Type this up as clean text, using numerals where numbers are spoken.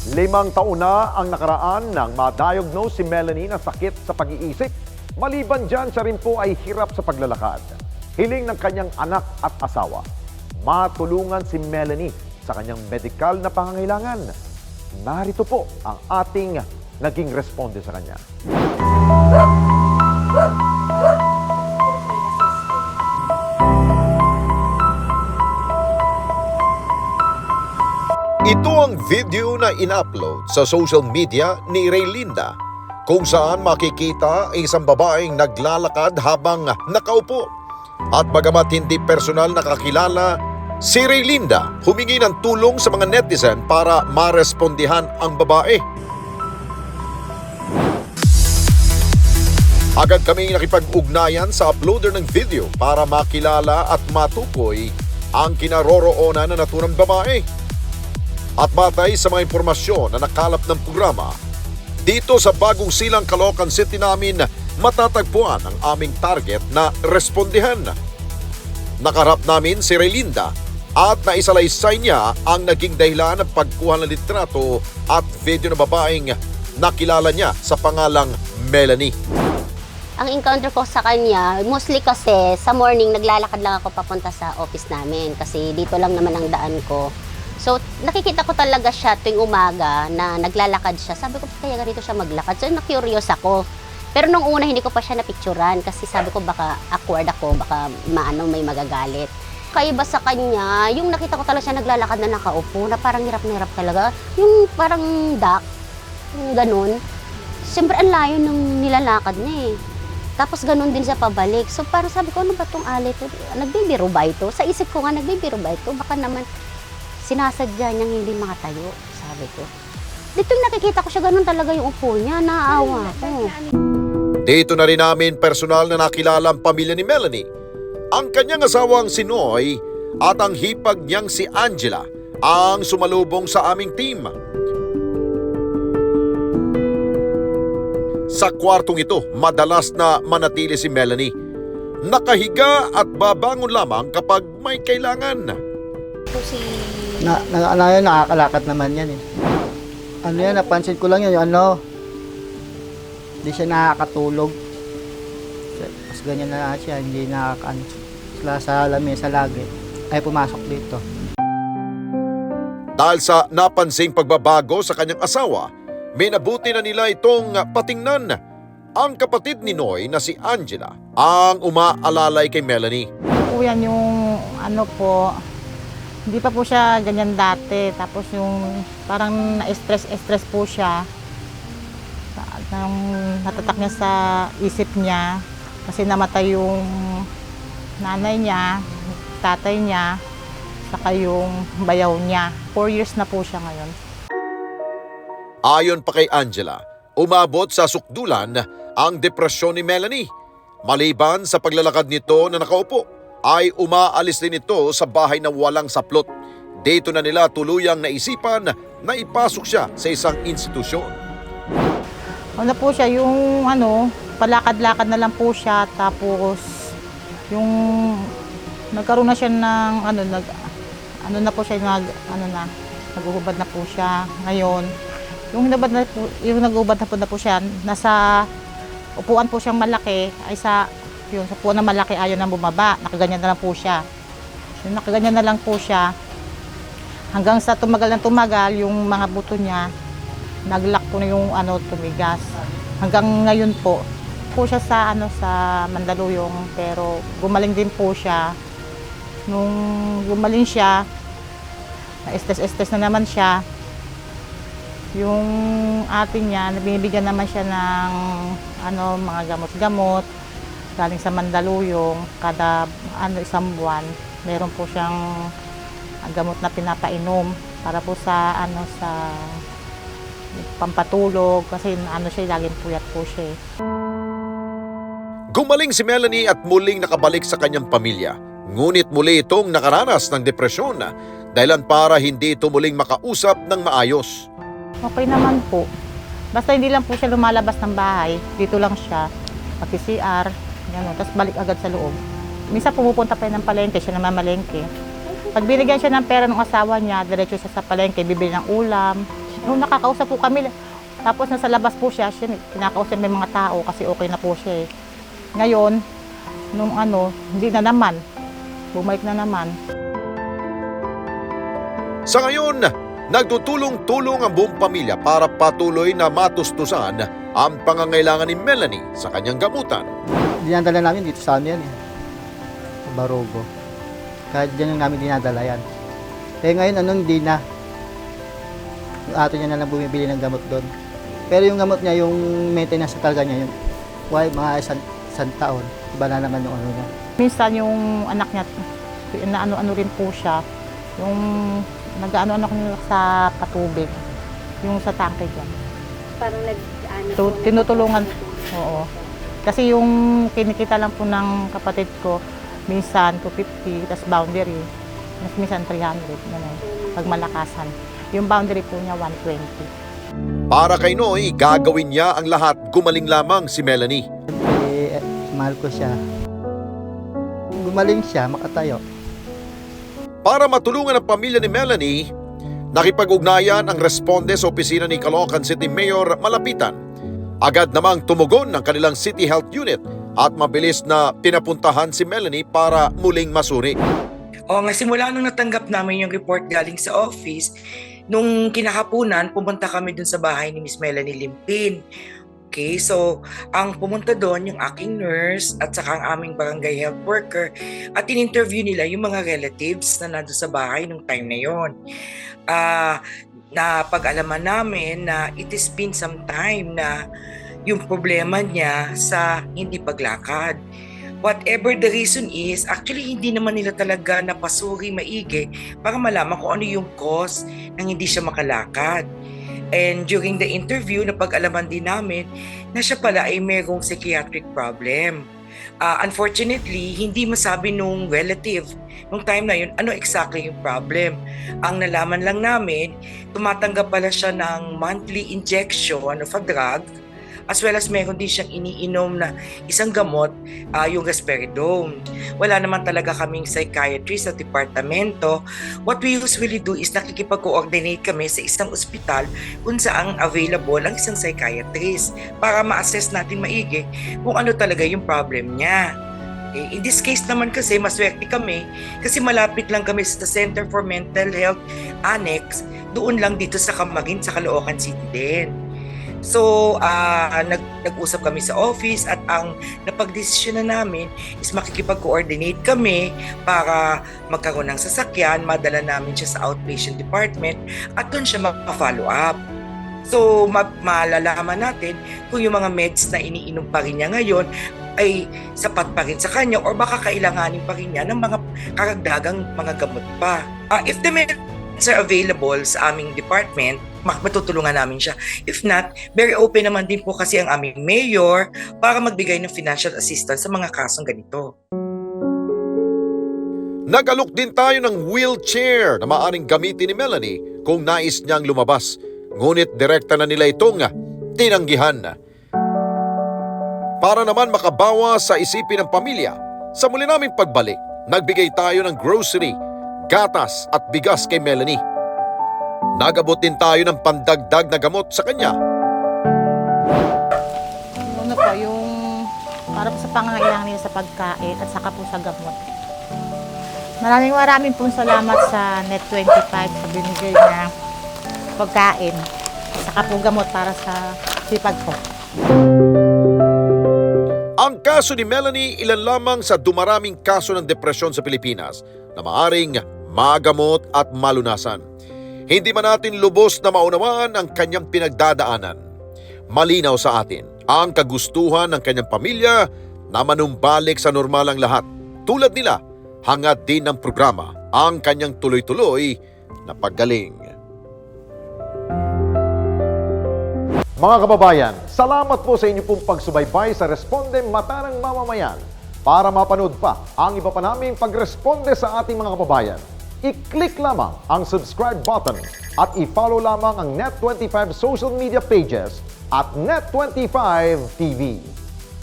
5 taon na ang nakaraan nang ma-diagnose si Melanie na sakit sa pag-iisip. Maliban dyan, siya rin po ay hirap sa paglalakad. Hiling ng kanyang anak at asawa, matulungan si Melanie sa kanyang medikal na pangangailangan. Narito po ang ating naging responde sa kanya. Ito ang video na in-upload sa social media ni Raylinda kung saan makikita ang isang babaeng naglalakad habang nakaupo. At bagamat hindi personal nakakilala, si Raylinda humingi ng tulong sa mga netizen para marespondihan ang babae. Agad kaming nakipag-ugnayan sa uploader ng video para makilala at matukoy ang kinaroroonan na naturang babae. At batay sa mga impormasyon na nakalap ng programa, dito sa Bagong Silang, Caloocan City namin matatagpuan ang aming target na respondihan. Nakaharap namin si Raylinda at naisalaysay niya ang naging dahilan ng pagkuha ng litrato at video ng babaeng nakilala niya sa pangalang Melanie. Ang encounter ko sa kanya, mostly kasi sa morning naglalakad lang ako papunta sa office namin kasi dito lang naman ang daan ko. So, nakikita ko talaga siya tuwing umaga na naglalakad siya. Sabi ko, kaya ganito siya maglakad. So, na-curious ako. Pero nung una, hindi ko pa siya napicturan kasi sabi ko, baka awkward ako, baka may magagalit. Kaiba sa kanya, yung nakita ko talaga siya naglalakad na nakaupo, na parang hirap na hirap talaga. Yung parang duck, yung ganun. Siyempre, ang layo ng nilalakad niya eh. Tapos ganun din siya pabalik. So, parang sabi ko, ano ba itong alay to? Nagbibiro ba ito? Sa isip ko nga, nagbibiro ba ito? Baka naman sinasadya niyang hindi makatayo, sabi ko. Dito nakikita ko siya, ganun talaga yung upo niya, naawa ko. Dito na rin namin personal na nakilala ang pamilya ni Melanie, ang kanyang asawang si Noy at ang hipag niyang si Angela, ang sumalubong sa aming team. Sa kwartong ito, madalas na manatili si Melanie. Nakahiga at babangon lamang kapag may kailangan. Nakakalakad naman yan eh. Ano yan, napansin ko lang yan, yung ano, hindi siya nakakatulog. Mas ganyan na siya, hindi nakakaano. Sa lamesa lagi, ay pumasok dito. Dahil sa napansing pagbabago sa kanyang asawa, may nabuti na nila itong patingnan. Ang kapatid ni Noy na si Angela ang umaalalay kay Melanie. Po yan yung ano po, hindi pa po siya ganyan dati. Tapos yung parang na-stress po siya. Nang natatak niya sa isip niya. Kasi namatay yung nanay niya, tatay niya, saka yung bayaw niya. 4 years na po siya ngayon. Ayon pa kay Angela, umabot sa sukdulan ang depresyon ni Melanie. Maliban sa paglalakad nito na nakaupo, ay umaalis din ito sa bahay na walang saplot. Dito na nila tuluyang naisipan na ipasok siya sa isang institusyon. Ano po siya, yung ano, palakad-lakad na lang po siya. Tapos yung nagkaroon na siya ng naguhubad na po siya ngayon. Yung naguhubad na po siya, nasa upuan po siyang malaki, ay sa upuan na malaki ayaw nang bumaba, nakaganyan na lang po siya. Yung nakaganyan na lang po siya, hanggang sa tumagal yung mga buto niya, naglock po na yung tumigas. Hanggang ngayon po siya sa Mandaluyong, pero gumaling din po siya. Nung gumaling siya, na-stress na naman siya. Yung atin niya, binibigyan naman siya ng mga gamot-gamot galing sa Mandaluyong. Kada isang buwan, meron po siyang gamot na pinapainom para po sa sa pampatulog kasi siya laging puyat po siya. Gumaling si Melanie at muling nakabalik sa kanyang pamilya. Ngunit muli itong nakaranas ng depresyon, dahilan para hindi ito muling makausap ng maayos. Okay naman po. Basta hindi lang po siya lumalabas ng bahay. Dito lang siya. Pag-CR, gano'n. Tapos balik agad sa loob. Minsan pumupunta pa ng palengke, siya namamalengke. Pag binigyan siya ng pera ng asawa niya, diretso siya sa palengke, bibili ng ulam, Nung nakakausap po kami, tapos nasa labas po siya, kinakausap may mga tao kasi okay na po siya eh. Ngayon, nung hindi na naman. Bumalik na naman. Sa ngayon, nagtutulong-tulong ang buong pamilya para patuloy na matustusan ang pangangailangan ni Melanie sa kanyang gamutan. Dinadala namin dito sa amin yan eh. Sa Barogo. Kahit dyan yung namin dinadala yan. Kaya ngayon, hindi na. Yung ato niya na lang bumibili ng gamot doon. Pero yung gamot niya, yung maintenance talaga niya, yung mga isang taon. Iba na naman yung niya. Minsan yung anak niya, ano rin po siya, yung nag-ano sa patubig, yung sa tangke dyan. Parang Tinutulungan. Oo. Kasi yung kinikita lang po ng kapatid ko, minsan 250, tapos boundary, minsan 300, ganun, pag malakasan. Yung boundary po niya 120. Para kay Noy, gagawin niya ang lahat, gumaling lamang si Melanie. Mahal ko siya. Gumaling siya, makatayo. Para matulungan ang pamilya ni Melanie, nakipag-ugnayan ang responde sa opisina ni Caloocan City Mayor Malapitan. Agad namang tumugon ng kanilang City Health Unit at mabilis na pinapuntahan si Melanie para muling masuri. Simula nung natanggap namin yung report galing sa office, nung kinakapunan, pumunta kami dun sa bahay ni Miss Melanie Limpin. Okay, so ang pumunta doon yung aking nurse at saka ang aming barangay health worker at in-interview nila yung mga relatives na nandun sa bahay nung time na yon. Na pag-alaman namin na it has been some time na yung problema niya sa hindi paglakad. Whatever the reason is, actually hindi naman nila talaga napasuri maigi para malaman kung ano yung cause ng hindi siya makalakad. And during the interview, napag-alaman din namin na siya pala ay mayroong psychiatric problem. Unfortunately, hindi masabi nung relative nung time na yun ano exactly yung problem. Ang nalaman lang namin, tumatanggap pala siya ng monthly injection of a drug as well as meron din siyang iniinom na isang gamot, yung risperidone. Wala naman talaga kaming psychiatrist sa departamento. What we usually do is nakikipag-coordinate kami sa isang ospital kung saan available ang isang psychiatrist para ma-assess natin maigi kung ano talaga yung problem niya. Okay. In this case naman kasi, maswerte kami kasi malapit lang kami sa Center for Mental Health Annex, doon lang dito sa Camiguin, sa Caloocan City din. So, nag-usap kami sa office at ang napag-desisyon na namin is makikipag-coordinate kami para magkaroon ng sasakyan, madala namin siya sa outpatient department at doon siya mag-follow up. So, malalaman natin kung yung mga meds na iniinom pa rin niya ngayon ay sapat pa rin sa kanya or baka kailanganin pa rin niya ng mga karagdagang mga gamot pa. If the meds are available sa aming department, matutulungan namin siya. If not, very open naman din po kasi ang aming mayor para magbigay ng financial assistance sa mga kasong ganito. Nag-alok din tayo ng wheelchair na maaaring gamitin ni Melanie kung nais niyang lumabas. Ngunit direkta na nila itong tinanggihan. Para naman makabawas sa isipin ng pamilya, sa muli naming pagbalik, nagbigay tayo ng grocery, gatas at bigas kay Melanie. Nagabot din tayo ng pandagdag na gamot sa kanya. Ano po, yung para po sa pangangailangan nila sa pagkain at saka po sa gamot. Maraming pong salamat sa Net25 sa binigay na pagkain at saka po gamot para sa sipag po. Ang kaso ni Melanie ilan lamang sa dumaraming kaso ng depresyon sa Pilipinas na maaring magamot at malunasan. Hindi man natin lubos na maunawaan ang kanyang pinagdadaanan. Malinaw sa atin ang kagustuhan ng kanyang pamilya na manumbalik sa normal ang lahat. Tulad nila, hangad din ng programa ang kanyang tuloy-tuloy na paggaling. Mga kababayan, salamat po sa inyo pong pagsubaybay sa Responde Mata ng Mamamayan. Para mapanood pa ang iba pa naming pagresponde sa ating mga kababayan, i-click lamang ang subscribe button at i-follow lamang ang Net25 social media pages at Net25 TV.